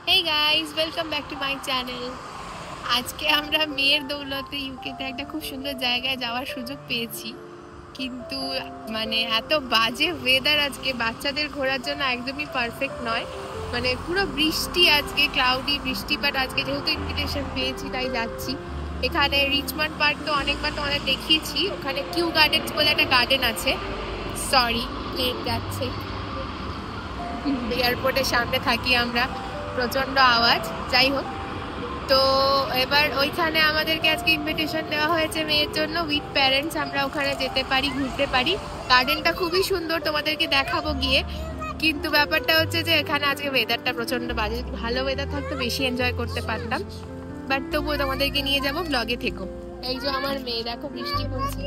Hey guys, welcome back to my channel. আজকে আমরা মেয়ের দৌলতে ইউকেতে একটা খুব সুন্দর জায়গায় যাওয়ার সুযোগ পেয়েছি, কিন্তু মানে এত বাজে ওয়েদার আজকে বাচ্চাদের ঘোরার জন্য একদমই পারফেক্ট নয়। মানে পুরো বৃষ্টি, আজকে ক্লাউডি বৃষ্টি, বাট আজকে যেহেতু ইনভিটেশন পেয়েছি তাই যাচ্ছি। এখানে রিচমন্ড পার্ক তো অনেকবার তোমাদের দেখিয়েছি, ওখানে কিউ গার্ডেন্স বলে একটা গার্ডেন আছে। সরি, কেক যাচ্ছে, এয়ারপোর্টের সামনে থাকি আমরা, প্রচন্ড আওয়াজ। যাই হোক, তো এবার ওইখানে আমাদেরকে আজকে ইনভিটেশন দেওয়া হয়েছে মেয়ের জন্য উইথ প্যারেন্টস, আমরা ওখানে যেতে পারি, ঘুরতে পারি। গার্ডেনটা খুবই সুন্দর, তোমাদেরকে দেখাবো গিয়ে। কিন্তু ব্যাপারটা হচ্ছে যে এখানে আজকে ওয়েদারটা প্রচন্ড বাজে। ভালো ওয়েদার থাকতো বেশি এনজয় করতে পারতাম, বাট তবুও তোমাদেরকে নিয়ে যাবো, ব্লগে থেকো। এই যে আমার মেয়ে, দেখো বৃষ্টি পড়ছে,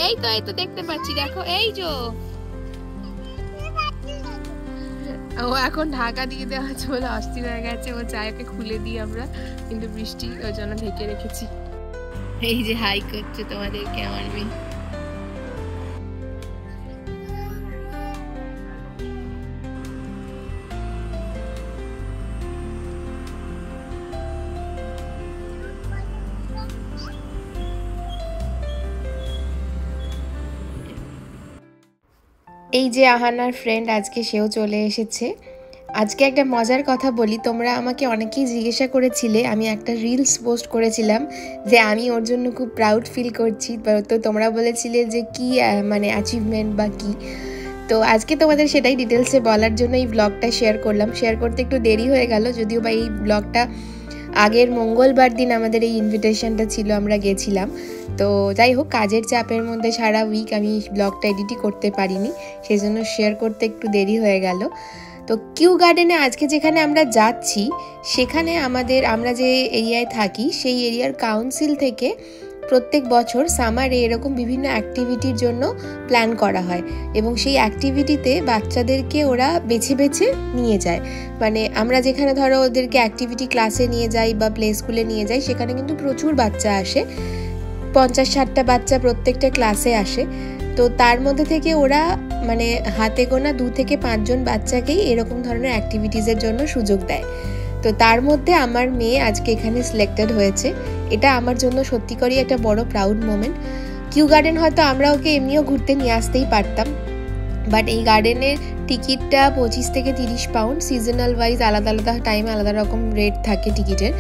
এই তো দেখতে পাচ্ছি, দেখো এই যে ও এখন ঢাকা দিয়ে দেওয়া আছে বলে অস্থির হয়ে গেছে। ও চায় ওকে খুলে দিই আমরা, কিন্তু বৃষ্টি ওই জন্য ঢেকে রেখেছি। এই যে হাই করছে তোমাদেরকে আমার মেয়ে। এই যে আহানার ফ্রেন্ড, আজকে সেও চলে এসেছে। আজকে একটা মজার কথা বলি, তোমরা আমাকে অনেকেই জিজ্ঞাসা করেছিলে, আমি একটা রিলস পোস্ট করেছিলাম যে আমি ওর জন্য খুব প্রাউড ফিল করছি। তো তোমরা বলেছিলে যে কি মানে অ্যাচিভমেন্ট বা কি। তো আজকে তোমাদের সেটাই ডিটেলসে বলার জন্য এই ব্লগটা শেয়ার করলাম। শেয়ার করতে একটু দেরি হয়ে গেল, যদিও বা এই ব্লগটা আগের মঙ্গলবার দিন আমাদের এই ইনভিটেশনটা ছিল, আমরা গেছিলাম। তো যাই হোক, কাজের চাপের মধ্যে সারা উইক আমি ব্লগটা এডিটই করতে পারিনি, সেই জন্য শেয়ার করতে একটু দেরি হয়ে গেল। তো কিউ গার্ডেনে আজকে যেখানে আমরা যাচ্ছি, সেখানে আমরা যে এরিয়ায় থাকি সেই এরিয়ার কাউন্সিল থেকে প্রত্যেক বছর সামারে এরকম বিভিন্ন অ্যাক্টিভিটির জন্য প্ল্যান করা হয়, এবং সেই অ্যাক্টিভিটিতে বাচ্চাদেরকে ওরা বেছে বেছে নিয়ে যায়। মানে আমরা যেখানে ধরো ওদেরকে অ্যাক্টিভিটি ক্লাসে নিয়ে যাই বা প্লে স্কুলে নিয়ে যাই, সেখানে কিন্তু প্রচুর বাচ্চা আসে, 50-60টা বাচ্চা প্রত্যেকটা ক্লাসে আসে। তো তার মধ্যে থেকে ওরা মানে হাতে গোনা 2 থেকে 5 জন বাচ্চাকেই এরকম ধরনের অ্যাক্টিভিটিসের জন্য সুযোগ দেয়। তো তার মধ্যে আমার মেয়ে আজকে এখানে সিলেক্টেড হয়েছে। এটা আমার জন্য সত্যি করেই একটা বড় প্রাউড মোমেন্ট। কিউ গার্ডেন হয়তো আমরা ওকে এমনিও ঘুরতে নিয়ে আসতেই পারতাম, বাট এই গার্ডেনের টিকিটটা 25 থেকে 30 পাউন্ড। সিজনাল ওয়াইজ আলাদা আলাদা টাইমে আলাদা রকম রেট থাকে টিকিটের।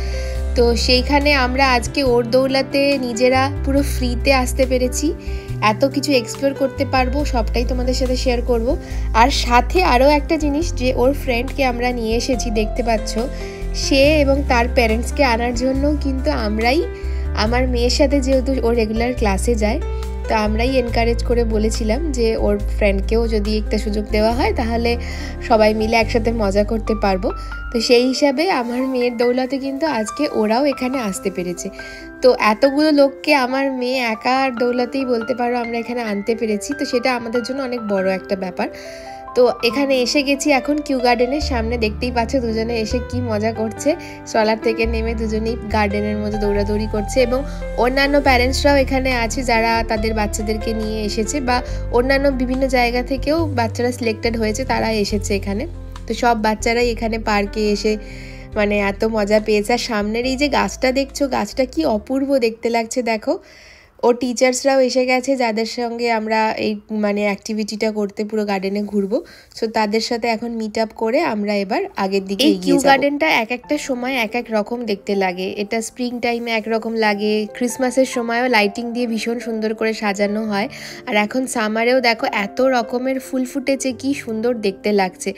তো সেইখানে আমরা আজকে ওর দৌলতে নিজেরা পুরো ফ্রিতে আসতে পেরেছি, এত কিছু এক্সপ্লোর করতে পারবো, সবটাই তোমাদের সাথে শেয়ার করব। আর সাথে আরও একটা জিনিস, যে ওর ফ্রেন্ডকে আমরা নিয়ে এসেছি, দেখতে পাচ্ছ, সে এবং তার প্যারেন্টসকে আনার জন্য কিন্তু আমরাই, আমার মেয়ের সাথে যেহেতু ও রেগুলার ক্লাসে যায়, তো আমরাই এনকারেজ করে বলেছিলাম যে ওর ফ্রেন্ডকেও যদি একটা সুযোগ দেওয়া হয় তাহলে সবাই মিলে একসাথে মজা করতে পারবো। তো সেই হিসাবে আমার মেয়ের দৌলতে কিন্তু আজকে ওরাও এখানে আসতে পেরেছে। তো এতগুলো লোককে আমার মেয়ে একার দৌলতেই বলতে পারো আমরা এখানে আনতে পেরেছি, তো সেটা আমাদের জন্য অনেক বড় একটা ব্যাপার। তো এখানে এসে গেছি এখন কিউ গার্ডেনের সামনে, দেখতেই পাচ্ছ দুজনে এসে কি মজা করছে। ট্রলার থেকে নেমে দুজনেই গার্ডেনের মধ্যে দৌড়াদৌড়ি করছে, এবং অন্যান্য প্যারেন্টসরাও এখানে আছে যারা তাদের বাচ্চাদেরকে নিয়ে এসেছে, বা অন্যান্য বিভিন্ন জায়গা থেকেও বাচ্চারা সিলেক্টেড হয়েছে, তারা এসেছে এখানে। তো সব বাচ্চারাই এখানে পার্কে এসে মানে এত মজা পেয়েছে। আর সামনের এই যে গাছটা দেখছো, গাছটা কি অপূর্ব দেখতে লাগছে দেখো। ও টিচার্সরাও এসে গেছে, যাদের সঙ্গে আমরা এই মানে অ্যাক্টিভিটিটা করতে পুরো গার্ডেনে ঘুরবো। সো তাদের সাথে এখন মিট আপ করে আমরা এবার আগের দিকে এগিয়ে যাব। এই কিউ গার্ডেনটা এক একটা সময় এক এক রকম দেখতে লাগে। এটা স্প্রিং টাইমে একরকম লাগে, ক্রিসমাসের সময়ও লাইটিং দিয়ে ভীষণ সুন্দর করে সাজানো হয়। আর এখন সামারেও দেখো এত রকমের ফুল ফুটেছে, কি সুন্দর দেখতে লাগছে।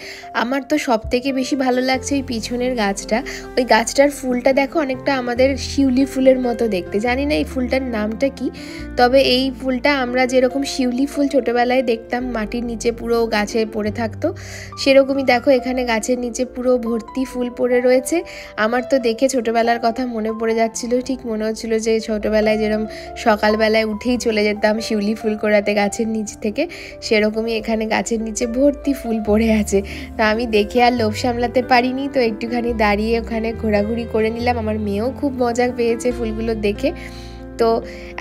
আমার তো সব থেকে বেশি ভালো লাগছে ওই পিছনের গাছটা। ওই গাছটার ফুলটা দেখো অনেকটা আমাদের শিউলি ফুলের মতো দেখতে, জানি না এই ফুলটার নামটা কি, তবে এই ফুলটা আমরা যেরকম শিউলি ফুল ছোটোবেলায় দেখতাম মাটির নিচে পুরো গাছে পড়ে থাকতো, সেরকমই দেখো এখানে গাছের নিচে পুরো ভর্তি ফুল পড়ে রয়েছে। আমার তো দেখে ছোটোবেলার কথা মনে পড়ে যাচ্ছিল, ঠিক মনে হচ্ছিল যে ছোটোবেলায় যেরকম সকালবেলায় উঠেই চলে যেতাম শিউলি ফুল কোড়াতে গাছের নিচ থেকে, সেরকমই এখানে গাছের নিচে ভর্তি ফুল পড়ে আছে। তা আমি দেখে আর লোভ সামলাতে পারিনি, তো একটুখানি দাঁড়িয়ে ওখানে ঘোরাঘুরি করে নিলাম। আমার মেয়েও খুব মজা পেয়েছে ফুলগুলো দেখে। তো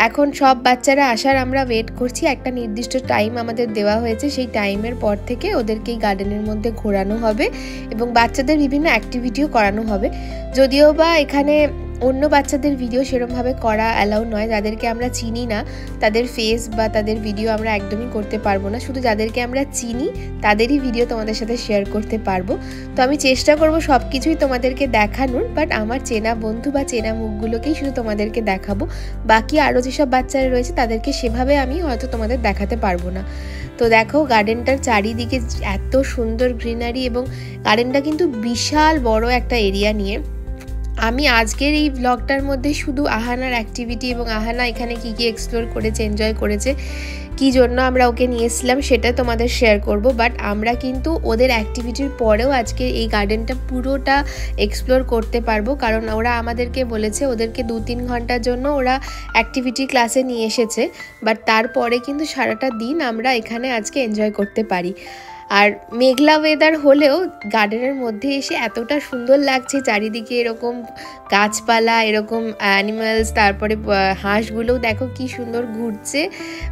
এখন সব বাচ্চারা আসার আমরা ওয়েট করছি। একটা নির্দিষ্ট টাইম আমাদের দেওয়া হয়েছে, সেই টাইমের পর থেকে ওদেরকে এই গার্ডেনের মধ্যে ঘোরানো হবে এবং বাচ্চাদের বিভিন্ন অ্যাক্টিভিটিও করানো হবে। যদিও বা এখানে অন্য বাচ্চাদের ভিডিও সেরকমভাবে করা অ্যালাউ নয়, যাদেরকে আমরা চিনি না তাদের ফেস বা তাদের ভিডিও আমরা একদমই করতে পারবো না, শুধু যাদেরকে আমরা চিনি তাদেরই ভিডিও তোমাদের সাথে শেয়ার করতে পারবো। তো আমি চেষ্টা করব সব কিছুই তোমাদেরকে দেখানোর, বাট আমার চেনা বন্ধু বা চেনা মুখগুলোকেই শুধু তোমাদেরকে দেখাবো। বাকি আরও যেসব বাচ্চারা রয়েছে তাদেরকে সেভাবে আমি হয়তো তোমাদের দেখাতে পারবো না। তো দেখো গার্ডেনটার চারিদিকে এত সুন্দর গ্রিনারি, এবং গার্ডেনটা কিন্তু বিশাল বড় একটা এরিয়া নিয়ে। আমি আজকের এই ব্লগটার মধ্যে শুধু আহানার অ্যাক্টিভিটি এবং আহানা এখানে কী কী এক্সপ্লোর করেছে, এনজয় করেছে, কী জন্য আমরা ওকে নিয়েছিলাম সেটা তোমাদের শেয়ার করব। বাট আমরা কিন্তু ওদের অ্যাক্টিভিটির পরেও আজকে এই গার্ডেনটা পুরোটা এক্সপ্লোর করতে পারবো, কারণ ওরা আমাদেরকে বলেছে ওদেরকে 2-3 ঘন্টার জন্য ওরা অ্যাক্টিভিটি ক্লাসে নিয়ে এসেছে, বাট তারপরে কিন্তু সারাটা দিন আমরা এখানে আজকে এনজয় করতে পারি। আর মেঘলা ওয়েদার হলেও গার্ডেনের মধ্যে এসে এতটা সুন্দর লাগছে, চারিদিকে এরকম গাছপালা, এরকম অ্যানিমালস, তারপরে হাঁসগুলোও দেখো কি সুন্দর ঘুরছে,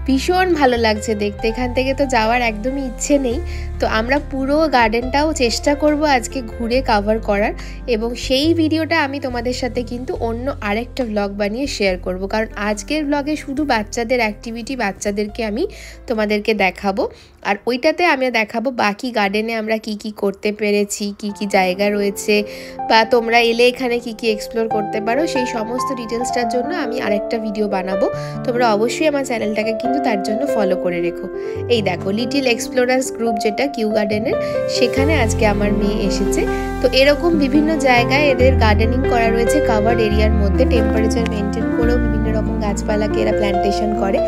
ভীষণ ভালো লাগছে দেখতে। এখান থেকে তো যাওয়ার একদমই ইচ্ছে নেই। তো আমরা পুরো গার্ডেনটাও চেষ্টা করব আজকে ঘুরে কভার করার, এবং সেই ভিডিওটা আমি তোমাদের সাথে কিন্তু অন্য আরেকটা ব্লগ বানিয়ে শেয়ার করব, কারণ আজকের ব্লগে শুধু বাচ্চাদের অ্যাক্টিভিটি, বাচ্চাদেরকে আমি তোমাদেরকে দেখাবো, আর ওইটাতে আমি দেখাবো বাকি গার্ডেনে আমরা কি কি করতে পেরেছি, কি কি জায়গা রয়েছে, বা তোমরা এলে এখানে কি কি এক্সপ্লোর করতে পারো, সেই সমস্ত ডিটেলসটার জন্য আমি আরেকটা ভিডিও বানাবো। তোমরা অবশ্যই আমার চ্যানেলটাকে কিন্তু তার জন্য ফলো করে রেখো। এই দেখো লিটল এক্সপ্লোরার্স গ্রুপ, যেটা কিউ গার্ডেনের, সেখানে আজকে আমার মেয়ে এসেছে। তো এরকম বিভিন্ন জায়গায় এদের গার্ডেনিং করা রয়েছে কাভার্ড এরিয়ার মধ্যে, টেম্পারেচার মেনটেন করেও বিভিন্ন রকম গাছপালাকে এরা প্ল্যান্টেশন করে।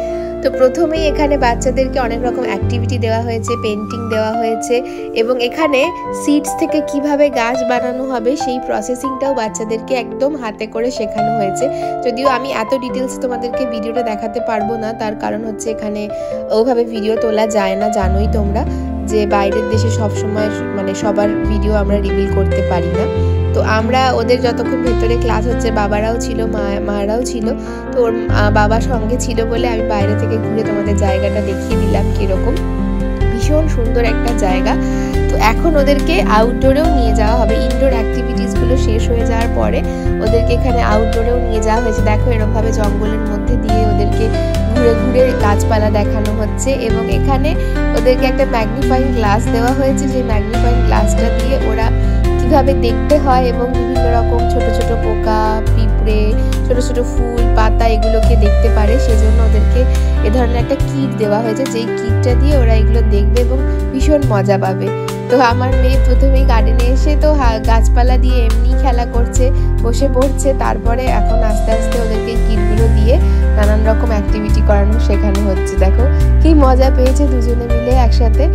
তো প্রথমেই এখানে বাচ্চাদেরকে অনেক রকম অ্যাক্টিভিটি দেওয়া হয়েছে, পেন্টিং দেওয়া হয়েছে, এবং এখানে সিডস থেকে কিভাবে গাছ বানানো হবে সেই প্রসেসিংটাও বাচ্চাদেরকে একদম হাতে করে শেখানো হয়েছে। যদিও আমি এত ডিটেলস তোমাদেরকে ভিডিওটা দেখাতে পারবো না, তার কারণ হচ্ছে এখানে ওভাবে ভিডিও তোলা যায় না, জানোই তোমরা যে বাইরের দেশে সবসময় মানে সবার ভিডিও আমরা রিভিল করতে পারি না। তো আমরা ওদের যতক্ষণ ভেতরে ক্লাস হচ্ছে, বাবারাও ছিল, মারাও ছিল, তো ওর বাবার সঙ্গে ছিল বলে আমি বাইরে থেকে ঘুরে তোমাদের জায়গাটা দেখিয়ে দিলাম কীরকম। ভীষণ সুন্দর একটা জায়গা। তো এখন ওদেরকে আউটডোরেও নিয়ে যাওয়া হবে, ইনডোর অ্যাক্টিভিটিসগুলো শেষ হয়ে যাওয়ার পরে ওদেরকে এখানে আউটডোরেও নিয়ে যাওয়া হয়েছে। দেখো এরকমভাবে জঙ্গলের মধ্যে দিয়ে ওদেরকে ঘুরে ঘুরে গাছপালা দেখানো হচ্ছে, এবং এখানে ওদেরকে একটা ম্যাগনিফাইং গ্লাস দেওয়া হয়েছে, যে ম্যাগনিফাইং গ্লাসটা দিয়ে ওরা কিভাবে দেখতে হয় এবং বিভিন্ন রকম ছোট ছোট পোকা, পিঁপড়ে, ছোট ছোট ফুল, পাতা এগুলোকে দেখতে পারে। সেজন্য ওদেরকে এ ধরনের একটা কিট দেওয়া হয়েছে, যেই কিটটা দিয়ে ওরা এগুলো দেখবে এবং ভীষণ মজা পাবে। তো আমার মেয়ে প্রথমেই গার্ডেনে এসে তো গাছপালা দিয়ে এমনি খেলা করছে, বসে পড়ছে, তারপরে এখন আস্তে আস্তে ওদেরকে কিটগুলো দিয়ে নানান রকম অ্যাক্টিভিটি করানো শেখানো হচ্ছে। দেখো কি মজা পেয়েছে দুজনে মিলে একসাথে।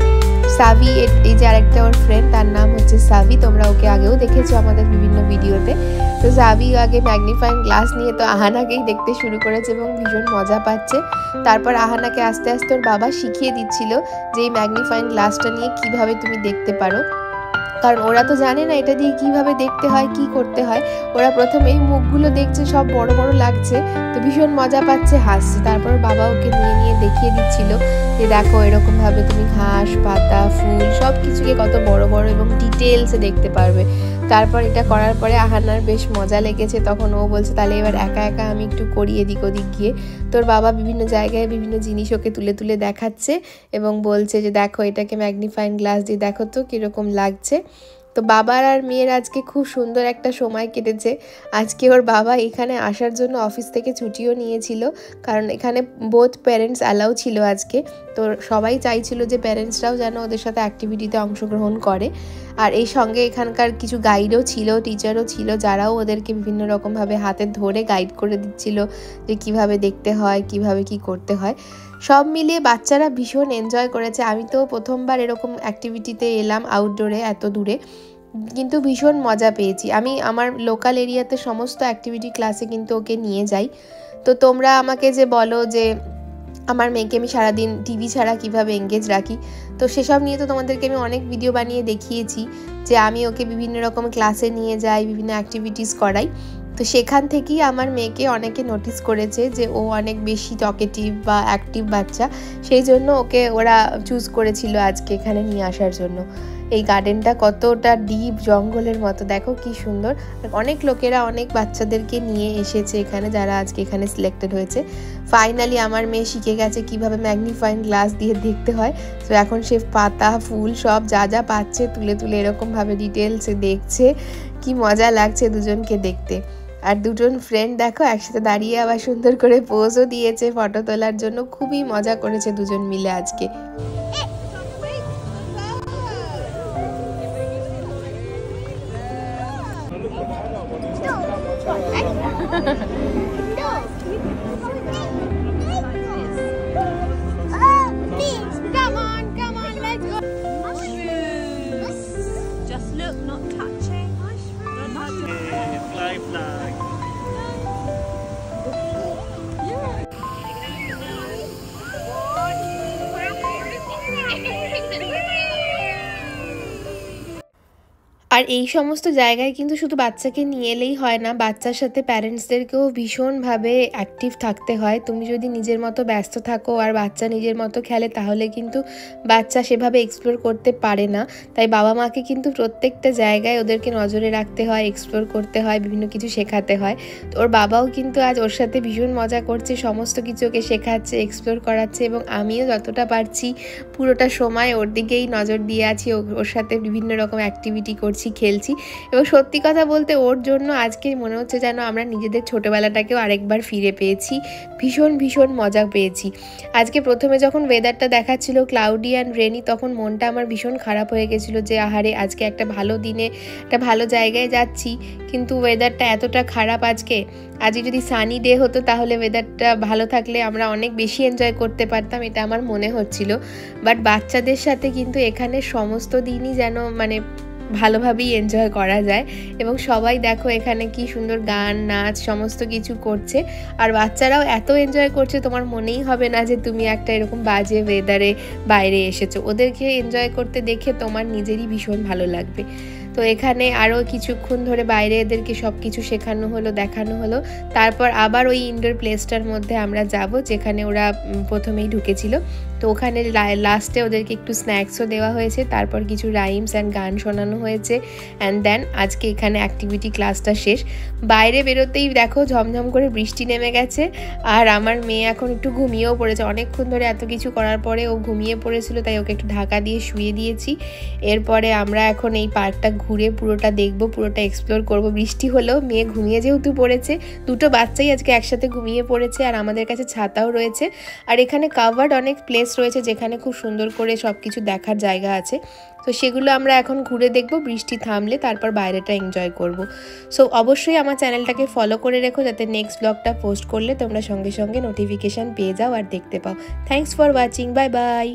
সাভি, এই যে আরেকটা ওর ফ্রেন্ড, তার নাম হচ্ছে সাভি, তোমরা ওকে আগেও দেখেছো আমাদের বিভিন্ন ভিডিওতে। তো সাভি আগে ম্যাগনিফাইং গ্লাস নিয়ে তো আহানাকেই দেখতে শুরু করেছে এবং ভীষণ মজা পাচ্ছে। তারপর আহানাকে আস্তে আস্তে ওর বাবা শিখিয়ে দিচ্ছিল যে এই ম্যাগনিফাইং গ্লাসটা নিয়ে কিভাবে তুমি দেখতে পারো, কারণ ওরা তো জানে না এটা দিয়ে কিভাবে দেখতে হয়, কি করতে হয়। ওরা প্রথমেই মুখগুলো দেখছে, সব বড় বড় লাগছে, তো ভীষণ মজা পাচ্ছে, হাসছে। তারপর বাবা ওকে নিয়ে নিয়ে দেখিয়ে দিচ্ছিল যে দেখো এরকমভাবে তুমি ঘাস, পাতা, ফুল সব কিছুকে কত বড় বড় এবং ডিটেলসে দেখতে পারবে। তারপর এটা করার পরে আহানার বেশ মজা লেগেছে, তখন ও বলছে তাহলে এবার একা একা আমি একটু করি এদিক ওদিক গিয়ে। তোর বাবা বিভিন্ন জায়গায় বিভিন্ন জিনিস ওকে তুলে তুলে দেখাচ্ছে এবং বলছে যে দেখো এটাকে ম্যাগনিফাইং গ্লাস দিয়ে দেখো তো কীরকম লাগছে। তো বাবার আর মেয়ের আজকে খুব সুন্দর একটা সময় কেটেছে। আজকে ওর বাবা এখানে আসার জন্য অফিস থেকে ছুটিও নিয়েছিল, কারণ এখানে বোথ প্যারেন্টস অ্যালাউ ছিল আজকে। তো সবাই চাইছিল যে প্যারেন্টসরাও যেন ওদের সাথে অ্যাক্টিভিটিতে অংশগ্রহণ করে। আর এই সঙ্গে এখানকার কিছু গাইডও ছিল, টিচারও ছিল, যারাও ওদেরকে বিভিন্ন রকমভাবে হাতে ধরে গাইড করে দিচ্ছিল যে কিভাবে দেখতে হয়, কিভাবে কি করতে হয়। সব মিলিয়ে বাচ্চারা ভীষণ এনজয় করেছে। আমি তো প্রথমবার এরকম অ্যাক্টিভিটিতে এলাম আউটডোরে এত দূরে, কিন্তু ভীষণ মজা পেয়েছি। আমি আমার লোকাল এরিয়াতে সমস্ত অ্যাক্টিভিটি ক্লাসে কিন্তু ওকে নিয়ে যাই। তো তোমরা আমাকে যে বলো যে আমার মেয়েকে আমি সারাদিন টিভি ছাড়া কিভাবে এঙ্গেজ রাখি, তো সেসব নিয়ে তো তোমাদেরকে আমি অনেক ভিডিও বানিয়ে দেখিয়েছি যে আমি ওকে বিভিন্ন রকম ক্লাসে নিয়ে যাই, বিভিন্ন অ্যাক্টিভিটিস করাই। তো সেখান থেকেই আমার মেয়েকে অনেকে নোটিস করেছে যে ও অনেক বেশি টকেটিভ বা অ্যাক্টিভ বাচ্চা, সেই জন্য ওকে ওরা চুজ করেছিল আজকে এখানে নিয়ে আসার জন্য। এই গার্ডেনটা কতটা ডিপ জঙ্গলের মতো, দেখো কি সুন্দর। অনেক লোকেরা অনেক বাচ্চাদেরকে নিয়ে এসেছে এখানে, যারা আজকে এখানে সিলেক্টেড হয়েছে। ফাইনালি আমার মেয়ে শিখে গেছে কিভাবে ম্যাগনিফাইং গ্লাস দিয়ে দেখতে হয়। তো এখন সে পাতা ফুল সব যা যা পাচ্ছে তুলে তুলে এরকমভাবে ডিটেলসে দেখছে। কি মজা লাগছে দুজনকে দেখতে। আর দুজন ফ্রেন্ড দেখো একসাথে দাঁড়িয়ে আবার সুন্দর করে পোজও দিয়েছে ফটো তোলার জন্য। খুবই মজা করেছে দুজন মিলে আজকে। আর এই সমস্ত জায়গায় কিন্তু শুধু বাচ্চাকে নিয়ে এলেই হয় না, বাচ্চার সাথে প্যারেন্টসদেরকেও ভীষণভাবে অ্যাক্টিভ থাকতে হয়। তুমি যদি নিজের মতো ব্যস্ত থাকো আর বাচ্চা নিজের মতো খেলে, তাহলে কিন্তু বাচ্চা সেভাবে এক্সপ্লোর করতে পারে না। তাই বাবা মাকে কিন্তু প্রত্যেকটা জায়গায় ওদেরকে নজরে রাখতে হয়, এক্সপ্লোর করতে হয়, বিভিন্ন কিছু শেখাতে হয়। তো ওর বাবাও কিন্তু আজ ওর সাথে ভীষণ মজা করছে, সমস্ত কিছু ওকে শেখাচ্ছে, এক্সপ্লোর করাচ্ছে, এবং আমিও যতটা পারছি পুরোটা সময় ওর দিকেই নজর দিয়ে আছি। ওর সাথে বিভিন্ন রকম অ্যাক্টিভিটি করছি, খেলছি। এবং সত্যি কথা বলতে ওর জন্য আজকে মনে হচ্ছে যেন আমরা নিজেদের ছোটোবেলাটাকেও আরেকবার ফিরে পেয়েছি। ভীষণ ভীষণ মজা পেয়েছি। আজকে প্রথমে যখন ওয়েদারটা দেখাচ্ছিল ক্লাউডি অ্যান্ড রেনি, তখন মনটা আমার ভীষণ খারাপ হয়ে গেছিলো যে আহারে আজকে একটা ভালো দিনে একটা ভালো জায়গায় যাচ্ছি, কিন্তু ওয়েদারটা এতটা খারাপ। আজকে যদি সানি ডে হতো তাহলে ওয়েদারটা ভালো থাকলে আমরা অনেক বেশি এনজয় করতে পারতাম, এটা আমার মনে হচ্ছিল। বাট বাচ্চাদের সাথে কিন্তু এখানে সমস্ত দিনই যেন মানে ভালোভাবেই এনজয় করা যায়। এবং সবাই দেখো এখানে কি সুন্দর গান নাচ সমস্ত কিছু করছে, আর বাচ্চারাও এত এনজয় করছে তোমার মনেই হবে না যে তুমি একটা এরকম বাজে ওয়েদারে বাইরে এসেছো। ওদেরকে এনজয় করতে দেখে তোমার নিজেরই ভীষণ ভালো লাগবে। তো এখানে আরও কিছুক্ষণ ধরে বাইরে এদেরকে সব কিছু শেখানো হলো, দেখানো হলো। তারপর আবার ওই ইনডোর প্লেসটার মধ্যে আমরা যাব যেখানে ওরা প্রথমেই ঢুকেছিল। তো ওখানে লাস্টে ওদেরকে একটু স্ন্যাক্সও দেওয়া হয়েছে, তারপর কিছু রাইমস অ্যান্ড গান শোনানো হয়েছে। অ্যান্ড দেন আজকে এখানে অ্যাক্টিভিটি ক্লাসটা শেষ। বাইরে বেরোতেই দেখো ঝমঝম করে বৃষ্টি নেমে গেছে, আর আমার মেয়ে এখন একটু ঘুমিয়েও পড়েছে। অনেকক্ষণ ধরে এত কিছু করার পরে ও ঘুমিয়ে পড়েছিল, তাই ওকে একটু ঢাকা দিয়ে শুয়ে দিয়েছি। এরপরে আমরা এখন এই পার্কটা ঘুরে পুরোটা দেখবো, পুরোটা এক্সপ্লোর করব। বৃষ্টি হলেও মেয়ে ঘুমিয়ে যেহেতু পড়েছে, দুটো বাচ্চাই আজকে একসাথে ঘুমিয়ে পড়েছে, আর আমাদের কাছে ছাতাও রয়েছে। আর এখানে কাভার্ড অনেক প্লেস রয়েছে যেখানে খুব সুন্দর করে সব কিছু দেখার জায়গা আছে। তো সেগুলো আমরা এখন ঘুরে দেখব, বৃষ্টি থামলে তারপর বাইরেটা এনজয় করব। সো অবশ্যই আমার চ্যানেলটাকে ফলো করে রেখো, যাতে নেক্সট ব্লগটা পোস্ট করলে তোমরা সঙ্গে সঙ্গে নোটিফিকেশান পেয়ে যাও আর দেখতে পাও। Thanks for watching, bye bye.